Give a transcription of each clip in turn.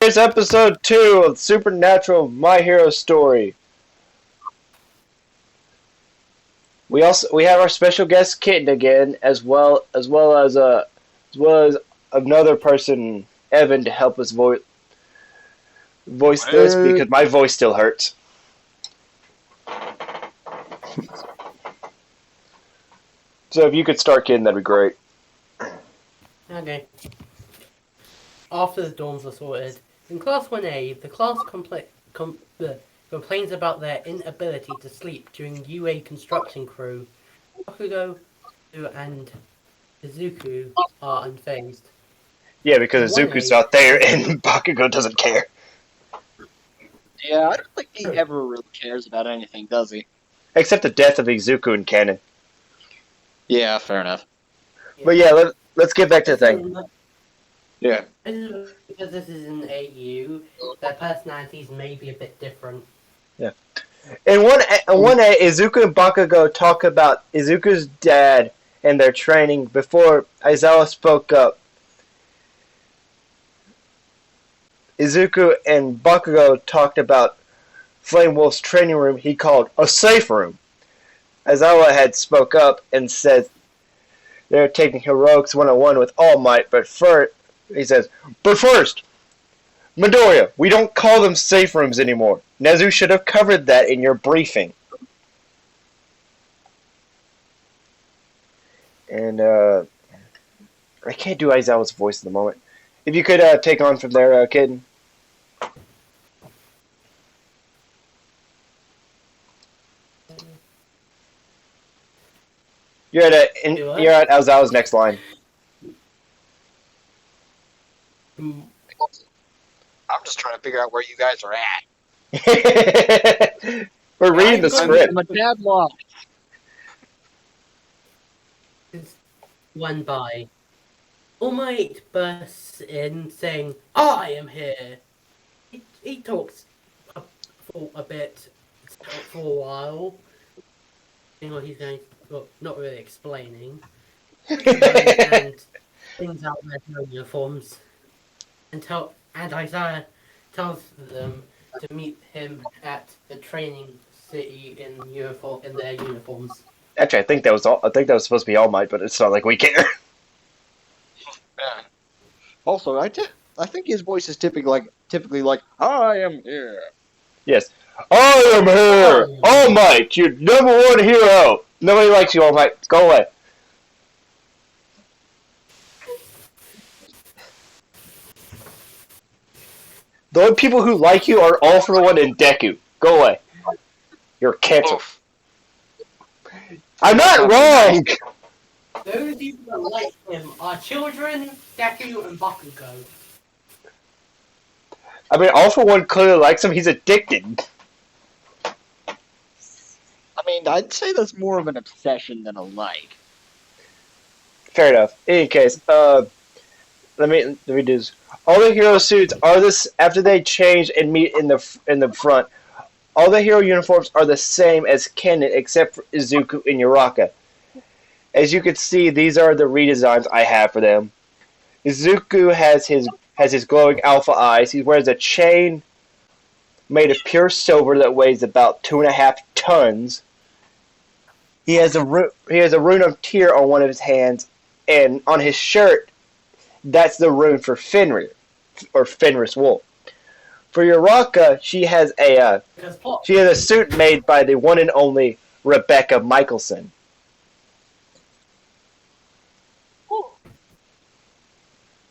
It's episode 2 of Supernatural My Hero Story. We have our special guest Kitten again, as well as another person, Evan, to help us voice this because my voice still hurts. So if you could start, Kitten, that'd be great. Okay. After the dorms are sorted, in Class 1A, the class complains about their inability to sleep during UA construction crew. Bakugo and Izuku are unfazed. Yeah, because In Izuku's 1A, not there and Bakugo doesn't care. Yeah, I don't think he ever really cares about anything, does he? Except the death of Izuku in canon. Yeah, fair enough. But yeah, let's get back to the thing. Yeah. Because this is an AU, their personalities may be a bit different. In 1A, Izuku and Bakugo talk about Izuku's dad and their training before Aizawa spoke up. Izuku and Bakugo talked about Flame Wolf's training room he called a safe room. Aizawa had spoke up and said they're taking heroics 101 with All Might, but first, Midoriya, we don't call them safe rooms anymore. Nezu should have covered that in your briefing. And, I can't do Aizawa's voice at the moment. If you could take on from there, kid. You're at Aizawa's next line. I'm just trying to figure out where you guys are at. We're reading the script. I'm a dad lost. One by. All Might bursts in saying, I am here. He talks for a bit, for a while. You know, he's going, well, not really explaining. And things out their uniforms. And Isaiah tells them to meet him at the training city in their uniforms. Actually, I think that was supposed to be All Might, but it's not like we care. Yeah. Also, I think his voice is typically like, I am here. Yes. I am here! All Might, your number one hero! Nobody likes you, All Might. Go away. The only people who like you are All for One and Deku. Go away. You're canceled. I'm not wrong! Those people that like him are children, Deku, and Bakugo. I mean, All for One clearly likes him. He's addicted. I mean, I'd say that's more of an obsession than a like. Fair enough. In any case, let me do this. All the hero suits are this after they change and meet in the front. All the hero uniforms are the same as canon except for Izuku and Uraka. As you can see, these are the redesigns I have for them. Izuku has his glowing alpha eyes. He wears a chain made of pure silver that weighs about 2.5 tons. He has a rune of tear on one of his hands, and on his shirt, that's the rune for Fenrir, or Fenris Wolf. For Uraka, she has a suit made by the one and only Rebecca Michelson.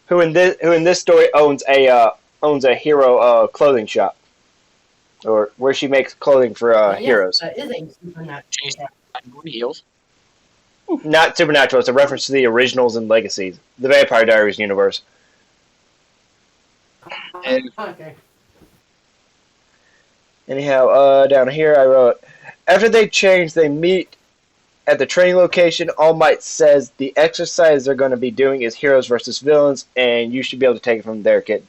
Who in this story owns a hero clothing shop, or where she makes clothing for heroes. Is a supernatural. Heels. Not Supernatural. It's a reference to the originals and legacies, the Vampire Diaries universe. Okay. Anyhow, down here I wrote, after they change, they meet at the training location. All Might says the exercise they're going to be doing is heroes versus villains, and you should be able to take it from there, kid.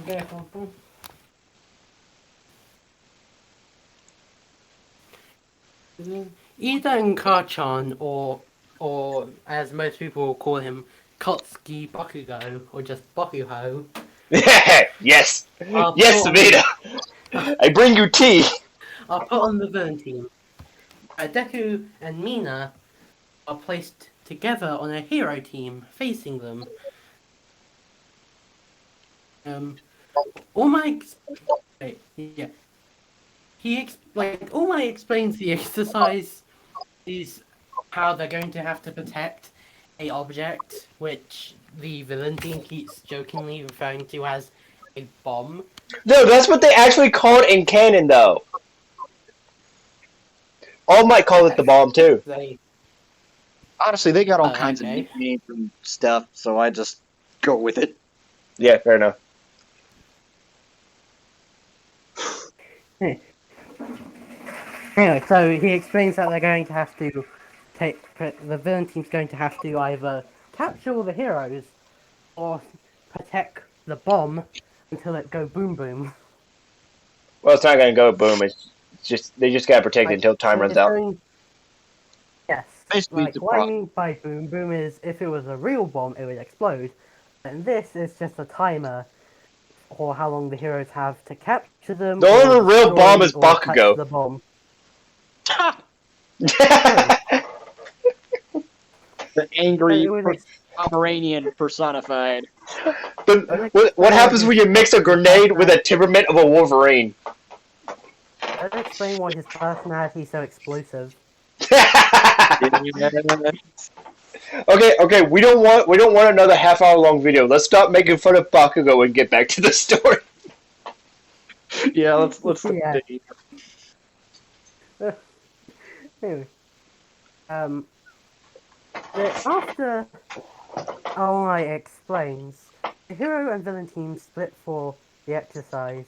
Okay. Ida and Karchan, or as most people will call him, Kotsuki Bakugo, or just Bakuho, Yes, are yes, put on, Vita. I bring you tea. are put on the villain team. Deku and Mina are placed together on a hero team facing them. Um, all my wait, yeah, all my explains the exercise is how they're going to have to protect a object, which the villain team keeps jokingly referring to as a bomb. No, that's what they actually call it in canon, though. All might call it the Yes, bomb too. they. Honestly, they got all Oh, kinds of okay. nicknames and stuff, so I just go with it. Yeah, fair enough. Anyway, so he explains that they're going to have to the villain team's going to have to either capture all the heroes or protect the bomb until it go boom boom. Well, it's not gonna go boom. It's just they just gotta protect it Like until time runs it's out. going. Yes, Basically, it's like a what I pro. mean by boom boom is if it was a real bomb, it would explode. And this is just a timer for how long the heroes have to capture them The or only real bomb destroy is or touch Bakugo. the bomb. the True. It angry would Pomeranian personified. But what explain why happens his when you mix a grenade with a temperament of a Wolverine? That explain why his personality is so explosive. Okay, we don't want another half-hour long video. Let's stop making fun of Bakugo and get back to the story. Yeah, let's Yeah. continue. Anyway, um, after All Might explains, the hero and villain team split for the exercise.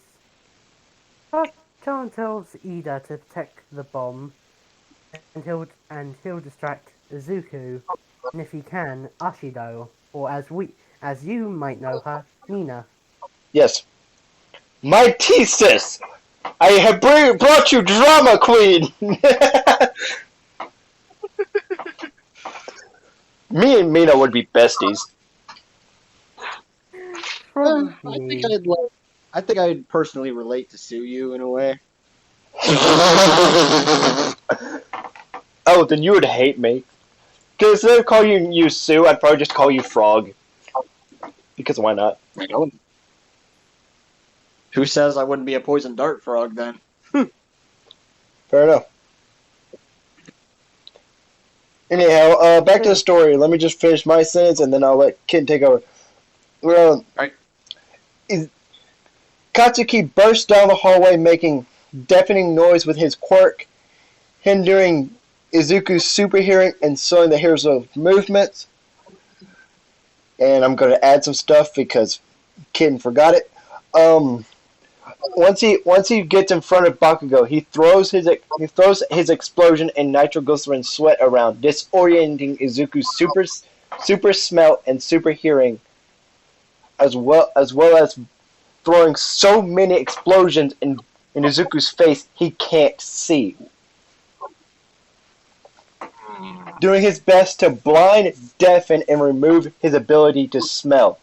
Chan tells Ida to protect the bomb, and he'll distract Izuku, and if he can, Ashido, or as you might know her, Mina. Yes, my thesis. I have brought you drama queen. Me and Mina would be besties. I think Probably. I think I'd personally relate to Suyu in a way. Oh, then you would hate me. Because instead of calling you Sue, I'd probably just call you Frog. Because why not? Who says I wouldn't be a poison dart frog then? Fair enough. Anyhow, back to the Anyway, story. Let me just finish my sentence and then I'll let Ken take over. Well, Right. Katsuki bursts down the hallway making deafening noise with his quirk, hindering Izuku's super hearing and slowing the hero's movements. And I'm going to add some stuff because Ken forgot it. Um, once he gets in front of Bakugo, he throws his explosion and nitroglycerin sweat around, disorienting Izuku's super smell and super hearing, as well as throwing so many explosions in Izuku's face he can't see. Doing his best to blind, deafen, and remove his ability to smell,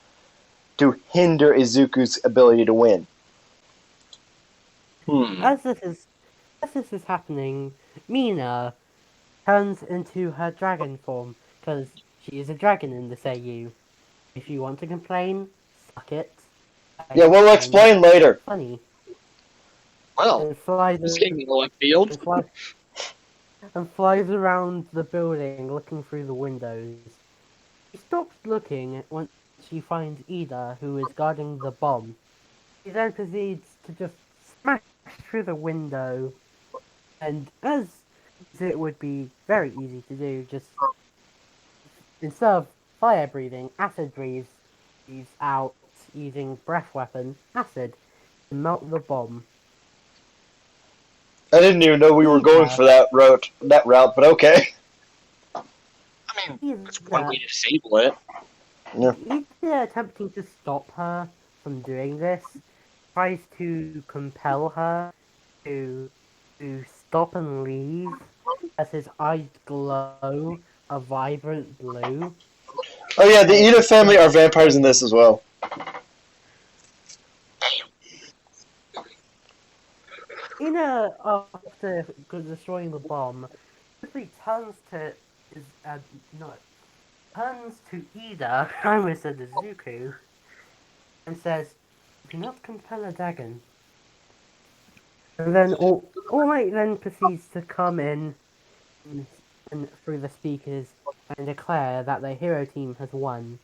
to hinder Izuku's ability to win. as this is as this is happening, Mina turns into her dragon form because she is a dragon in this AU. If you want to complain, suck it. Yeah, I we'll find it explain later. funny. Well, And flies this came in the left field. and flies and flies around the building looking through the windows. She stops looking once she finds Ida, who is guarding the bomb. She then proceeds to just smash through the window, and as it would be very easy to do, just instead of fire breathing, acid breathes out using breath weapon, acid, to melt the bomb. I didn't even know we were going Ida, for that route, but okay. I mean, that's one way Ida, to disable it. Yeah. Ida attempting to stop her from doing this, tries to compel her to stop and leave as his eyes glow a vibrant blue. Oh yeah, the Ida family are vampires in this as well. Ina, after destroying the bomb, quickly is no turns to Ida. I almost said Zuko, and says, "Do not compel a dragon." And then All Might then proceeds to come in and, and through the speakers and declare that the hero team has won.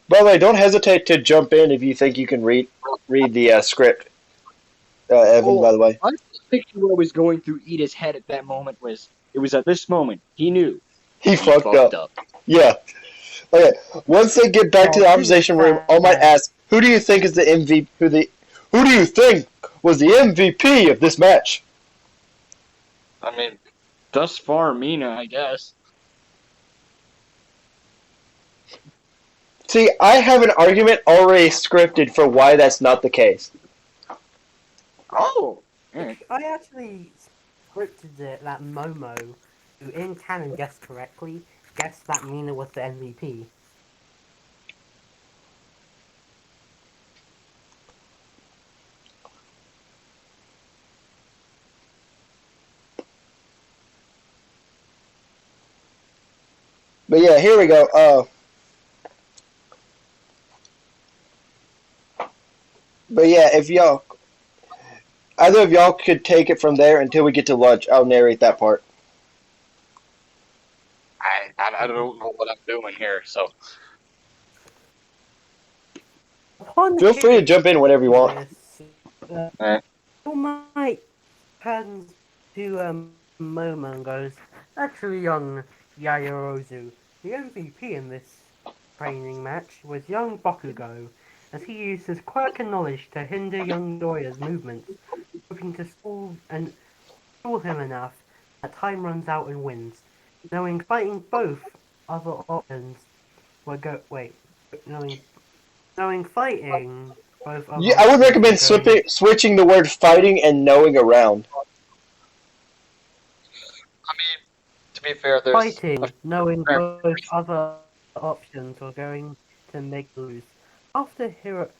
By the way, don't hesitate to jump in if you think you can read the script, Evan. Oh, By the way, I picture what was going through Ida's head at that moment was it was at this moment he knew he he fucked fucked up. up. Yeah. Okay. Once they get back to Well, the to be observation room, All Might fair, asks, "Who do you think is the MVP? Who do you think was the MVP of this match?" I mean, thus far, Mina, I guess. See, I have an argument already scripted for why that's not the case. Oh, alright. I actually scripted it that Momo, who in canon guessed correctly, guessed that Mina was the MVP. But yeah, here we go. But yeah, if y'all, either of y'all could take it from there until we get to lunch, I'll narrate that part. I don't know what I'm doing here, so Upon Feel free to hearing jump in whenever you want. this, uh, eh. All Might turns to Momo and goes, "Actually, young Yayorozu, the MVP in this training match was young Bakugo, as he used his quirk and knowledge to hinder young Doya's movements, hoping to stall him enough that time runs out and wins. Knowing fighting both other options were go wait, knowing knowing fighting both other Yeah, I would options were recommend going switching the word fighting and knowing around. I mean, to be fair, there's a fighting, knowing fair both other options were going to make lose. After Heroics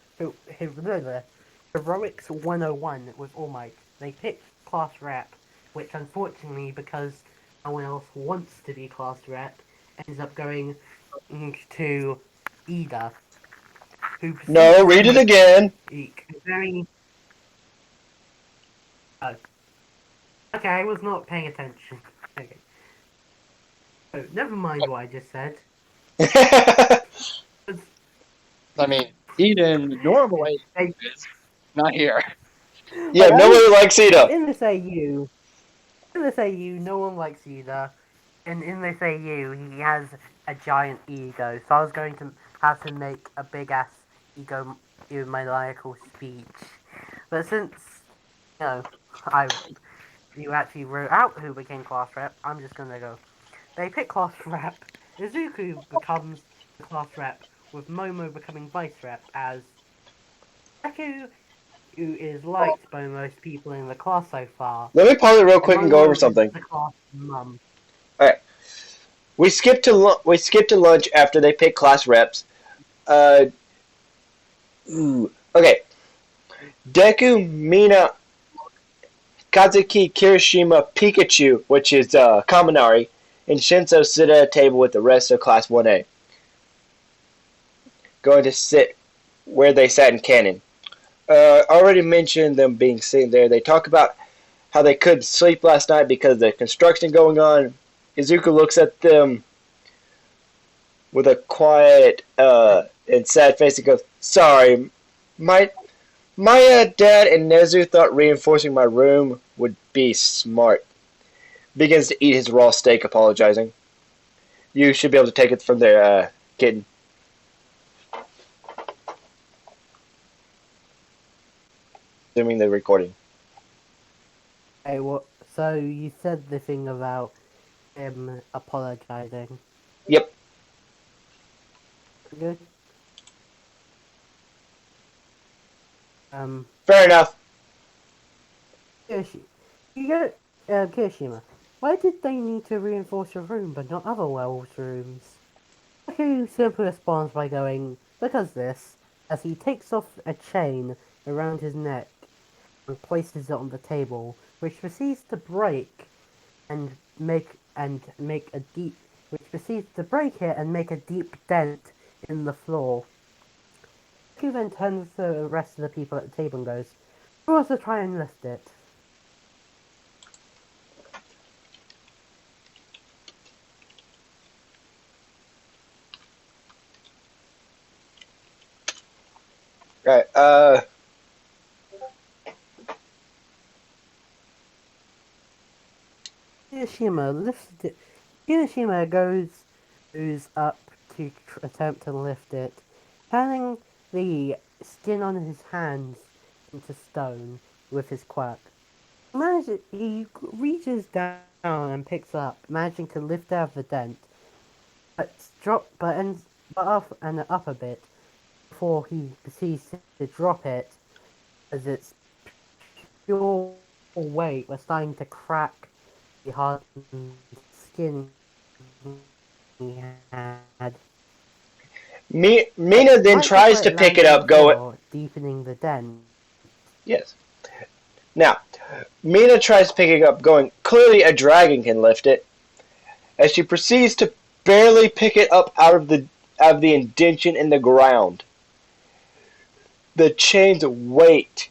101 with All Might, they picked Class Rep, which unfortunately, because no one else wants to be Class Rep, ends up going to Ida, who No, proceeds to read it again. make very. Oh, okay, I was not paying attention. Okay. Oh, never mind what I just said. I mean, Eden normally They is not here. Yeah, Like nobody likes Ida. in this AU, no one likes Ida, and in this AU, he has a giant ego. So I was going to have to make a big ass egomaniacal speech, but since you know I you actually wrote out who became class rep, I'm just gonna go. They pick class rep. Izuku becomes the class rep, with Momo becoming vice rep as Deku, who is liked by most people in the class so far. Let me pause it real And quick and go over Momo is something. the class mum. All right, we skipped to lunch after they pick class reps. Okay. Deku, Mina, Kazuki, Kirishima, Pikachu, which is Kaminari, and Shinso sit at a table with the rest of Class 1A, going to sit where they sat in canon. Already mentioned them being sitting there. They talk about how they couldn't sleep last night because of the construction going on. Izuku looks at them with a quiet and sad face and goes, "Sorry, my dad and Nezu thought reinforcing my room would be smart." Begins to eat his raw steak, apologizing. You should be able to take it from there, kitten. Assuming they're recording. Hey, what? So you said the thing about him apologizing. Yep. Good. Um, Fair enough. Kirishi, you go, Kirishima. Why did they need to reinforce your room but not other werewolves' rooms? Who simply responds by going, because this, as he takes off a chain around his neck and places it on the table, which proceeds to break and make a deep which proceeds to break it and make a deep dent in the floor. He then turns to the rest of the people at the table and goes, who wants to try and lift it? Right. Hiroshima lifts it. Hiroshima goes up to attempt to lift it, turning the skin on his hands into stone with his quirk. He reaches down and picks up, managing to lift out the dent, but up a bit before he proceeds to drop it, as its pure weight was starting to crack the hardened skin he had. Mina then Right before tries to it pick it lands on the up, going, floor, deepening the dent. yes. Now, Mina tries to pick it up, going, clearly a dragon can lift it, as she proceeds to barely pick it up out of the indention in the ground. The chain's weight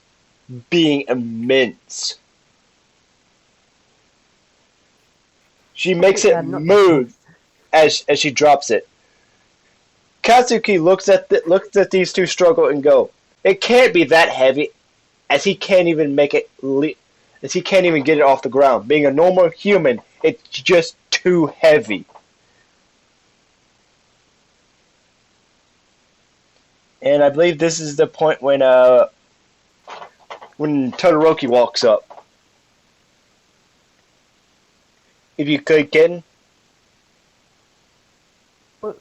being immense. She makes it Not the move as she drops it. Katsuki looks at these two struggle and go, it can't be that heavy, as he can't even as he can't even get it off the ground. Being a normal human, it's just too heavy. And I believe this is the point when Todoroki walks up. If you could, Ken. But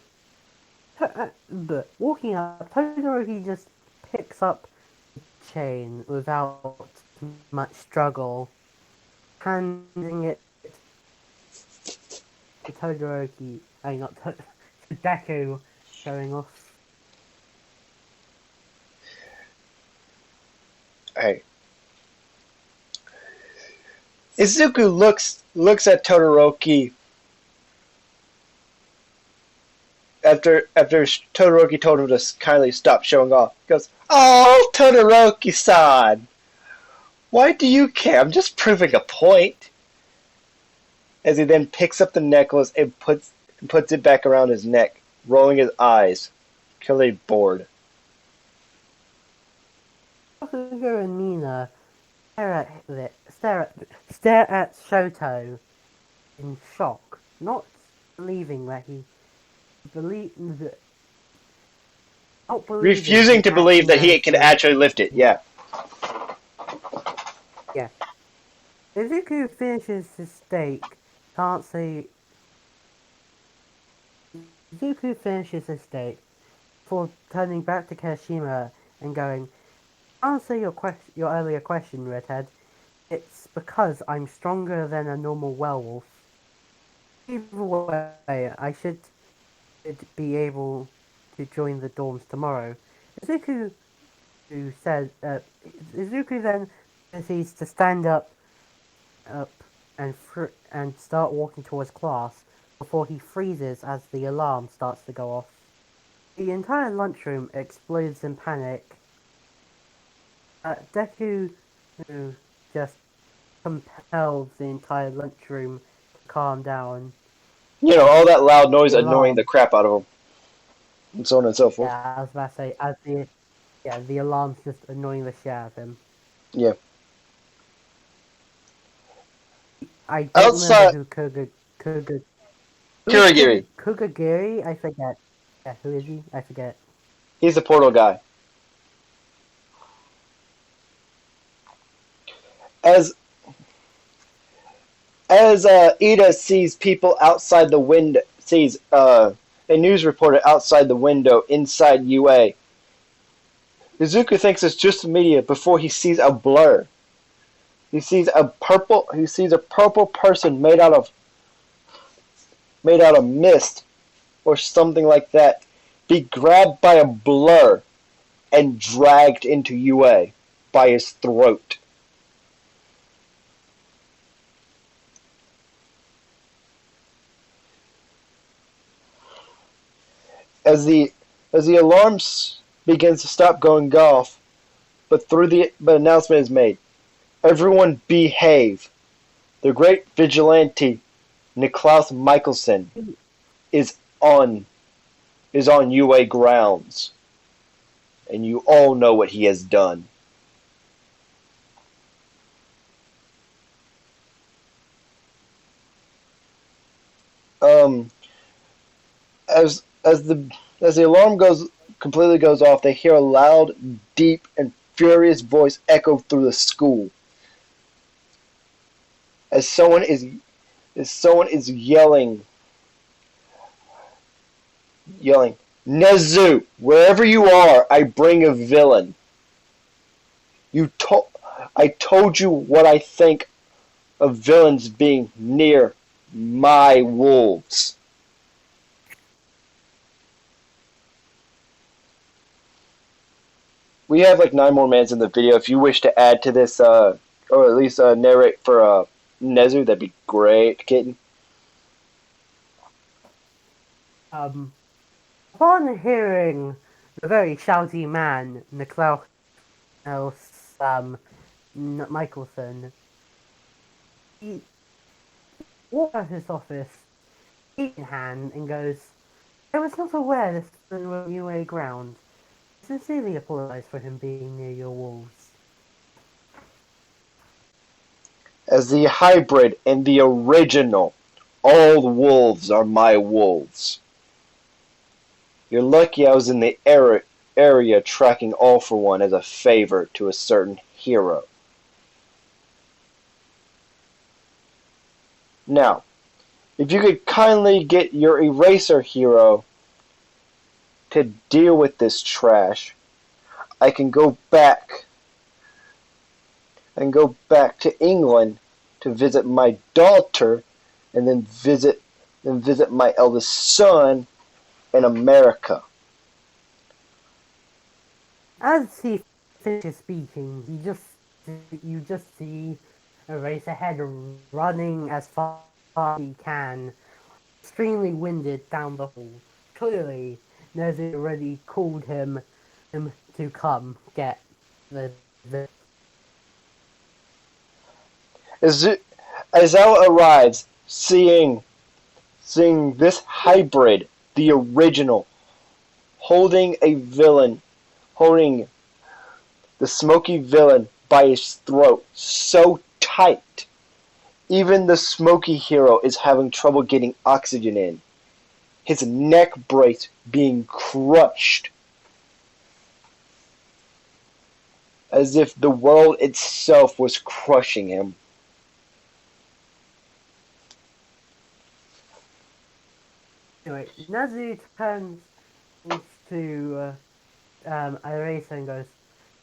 walking up, Todoroki just picks up the chain without much struggle, handing it to Todoroki. I mean, not to Deku, showing off. Hey. Izuku looks at Todoroki after Todoroki told him to kindly stop showing off. He goes, "Oh, Todoroki-san, why do you care? I'm just proving a point." As he then picks up the necklace and puts it back around his neck, rolling his eyes, clearly bored. Bakugo and Mina stare at Shoto in shock, not believing that he believe not believing Refusing he to actually believe that he managed can to actually lift it. Yeah. yeah. Izuku finishes his steak. Can't say Izuku finishes his steak before turning back to Kirishima and going, answer your earlier question, Redhead. It's because I'm stronger than a normal werewolf. Either way, I should be able to join the dorms tomorrow. Izuku who said Izuku then proceeds to stand up and start walking towards class before he freezes as the alarm starts to go off. The entire lunchroom explodes in panic. Deku who just compels the entire lunchroom to calm down. You know, all that loud noise The annoying the alarm, crap out of him. And so on and so forth. yeah, I was about to say, the alarm's just annoying the shit out of him. Yeah. I don't remember Outside, who Kuga who is Kurigiri. Kugagiri? I forget. Yeah, who is he? I forget. He's the portal guy. As Ida sees people outside the window, sees a news reporter outside the window inside UA. Izuku thinks it's just the media before he sees a blur. He sees a purple person made out of mist or something like that be grabbed by a blur and dragged into UA by his throat. As the alarms begins to stop going off, but announcement is made. Everyone behave. The great vigilante Niklaus Michelson is on UA grounds, and you all know what he has done. Um, as the alarm completely goes off, they hear a loud, deep, and furious voice echo through the school. As someone is yelling, Nezu, wherever you are, I bring a villain. I told you what I think of villains being near my wolves. We have like 9 more minutes in the video. If you wish to add to this, or at least narrate for Nezu, that'd be great, kitten. Upon hearing the very shouty man, Niklaus Michelson, he walks out of his office, key in hand, and goes, I was not aware this was on UA ground. I sincerely apologize for him being near your walls. As the hybrid and the original, all the wolves are my wolves. You're lucky I was in the area tracking All for One as a favor to a certain hero. Now, if you could kindly get your eraser hero to deal with this trash, I can go back to England to visit my daughter and then visit my eldest son in America. As he finishes speaking, you just see Eraserhead running as far as he can, extremely winded down the hall. Clearly, Nezu already called him to come get the As Al arrives, seeing this hybrid, the original, holding the smoky villain by his throat so tight, even the smoky hero is having trouble getting oxygen in. His neck brace being crushed, as if the world itself was crushing him. Anyway, Nezu turns to Eraser and goes,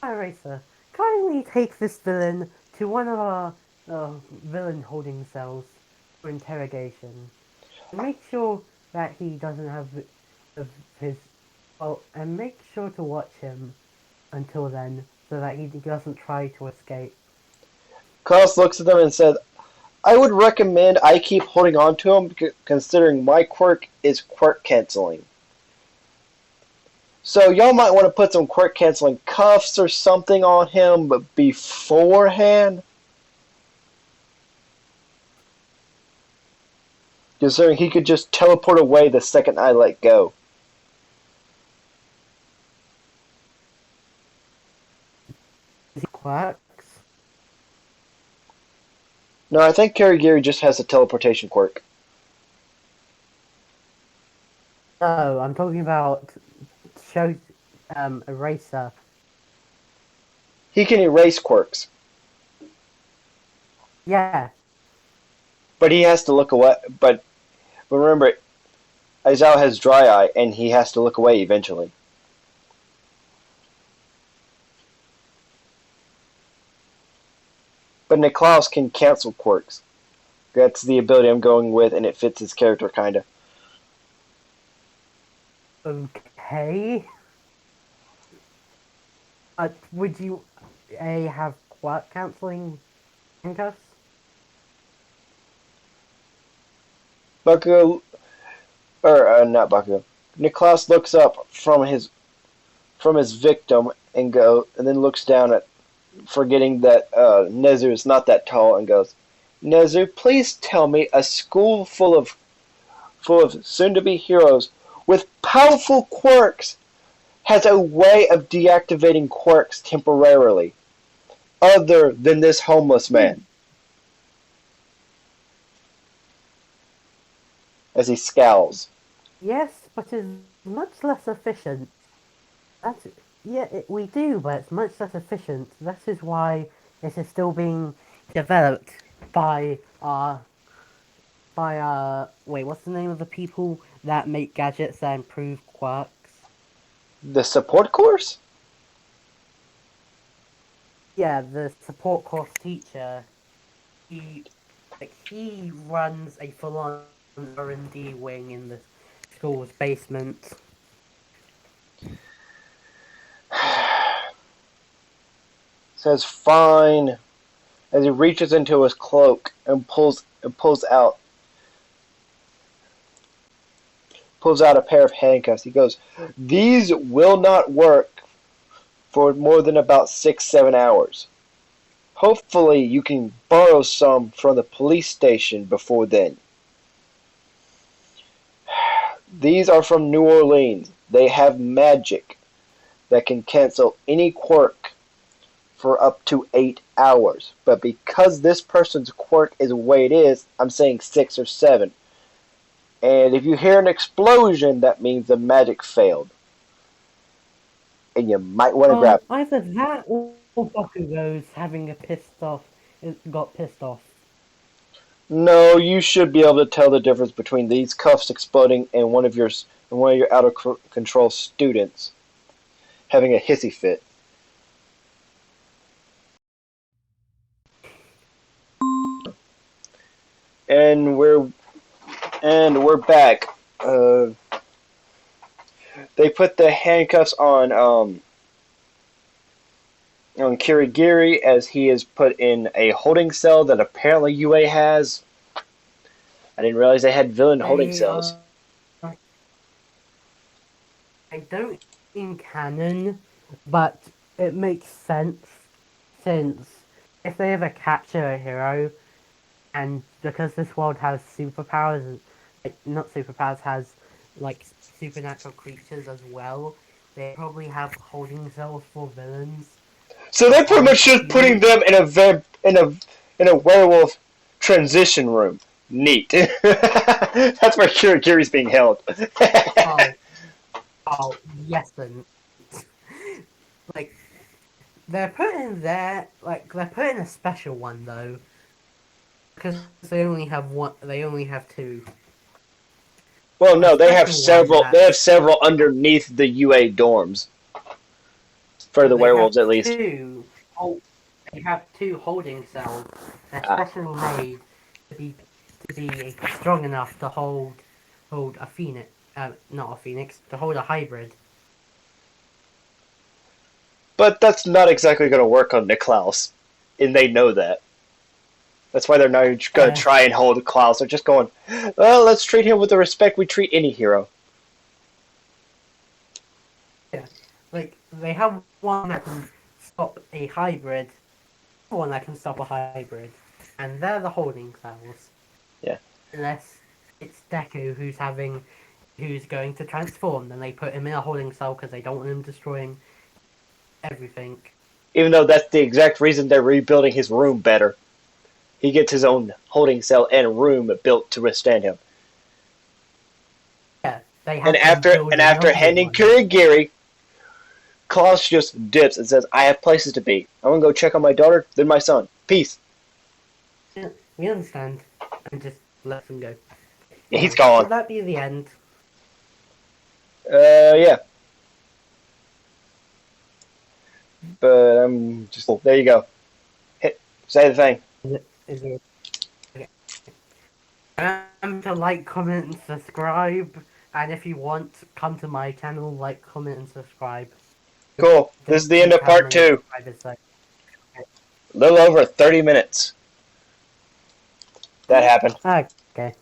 Eraser, kindly take this villain to one of our villain holding cells for interrogation. Make sure that he doesn't have his... Oh, and make sure to watch him until then, so that he doesn't try to escape. Carlos looks at them and says, I would recommend I keep holding on to him, considering my quirk is quirk canceling. So y'all might want to put some quirk canceling cuffs or something on him, but beforehand, considering he could just teleport away the second I let go. Is he quirks? No, I think Karigiri just has a teleportation quirk. No, I'm talking about Eraser. He can erase quirks, Yeah. but he has to look away. But remember, Aizawa has dry eye, and he has to look away eventually. but Niklaus can cancel quirks. That's the ability I'm going with, and it fits his character kinda. Okay. Would you have quirk canceling handcuffs? Bakugo, or not Bakugo. Niklaus looks up from his victim and then looks down at, forgetting that Nezu is not that tall, and goes, Nezu, please tell me a school full of soon-to-be heroes with powerful quirks has a way of deactivating quirks temporarily, other than this homeless man. As he scowls. Yes, but it's much less efficient. That's we do, but it's much less efficient. That is why it is still being developed by wait, what's the name of the people that make gadgets that improve quirks? The support course? Yeah, the support course teacher. He he runs a full-on R&D wing in the school's basement. Says fine as he reaches into his cloak and pulls out a pair of handcuffs. He goes, these will not work for more than about 6-7 hours. Hopefully you can borrow some from the police station before then. These are from New Orleans. They have magic that can cancel any quirk for up to 8 hours. But because this person's quirk is the way it is, I'm saying 6 or 7. And if you hear an explosion, that means the magic failed. And you might want to grab it. Either that or Bakugo's having got pissed off. No, you should be able to tell the difference between these cuffs exploding and one of your out of control students having a hissy fit. And we're back. They put the handcuffs on Kirigiri as he is put in a holding cell that apparently UA has. I didn't realize they had villain holding They cells. I don't in canon, but it makes sense since if they ever capture a hero, and because this world has superpowers, like not superpowers, has like supernatural creatures as well, they probably have holding cells for villains. So they're pretty much just putting Cute. them in a werewolf transition room. Neat. That's where Kirigiri's being held. Oh, yes, then. Like they're put in there, like they're put in a special one though, because they only have one. They only have two. Well, A no, they have special one several. They have that's several underneath the UA dorms for the they have werewolves, at least. two. Oh, they have two holding cells. They're Ah. specially made to be strong enough to hold a phoenix. Not a phoenix. To hold a hybrid. But that's not exactly going to work on Niklaus, and they know that. That's why they're not going to try and hold Klaus. They're just going, well, let's treat him with the respect we treat any hero. Yeah, like they have one that can stop a hybrid, one that can stop a hybrid, and they're the holding cells. Yeah. Unless it's Deku who's going to transform, then they put him in a holding cell because they don't want him destroying everything. Even though that's the exact reason they're rebuilding his room better. He gets his own holding cell and a room built to withstand him. Yeah, they have And after handing Kirigiri, Klaus just dips and says, I have places to be. I'm going to go check on my daughter, then my son. Peace. Yeah, we understand. And just let them go. Yeah, he's gone. Would that be the end? Yeah. But I'm just... There you go. Say the thing. Is it okay. Remember to like, comment, and subscribe. And if you want, come to my channel, like, comment, and subscribe. Cool. This is the end Think of how part many 2. subscribers I- A little over 30 minutes. That happened. Okay.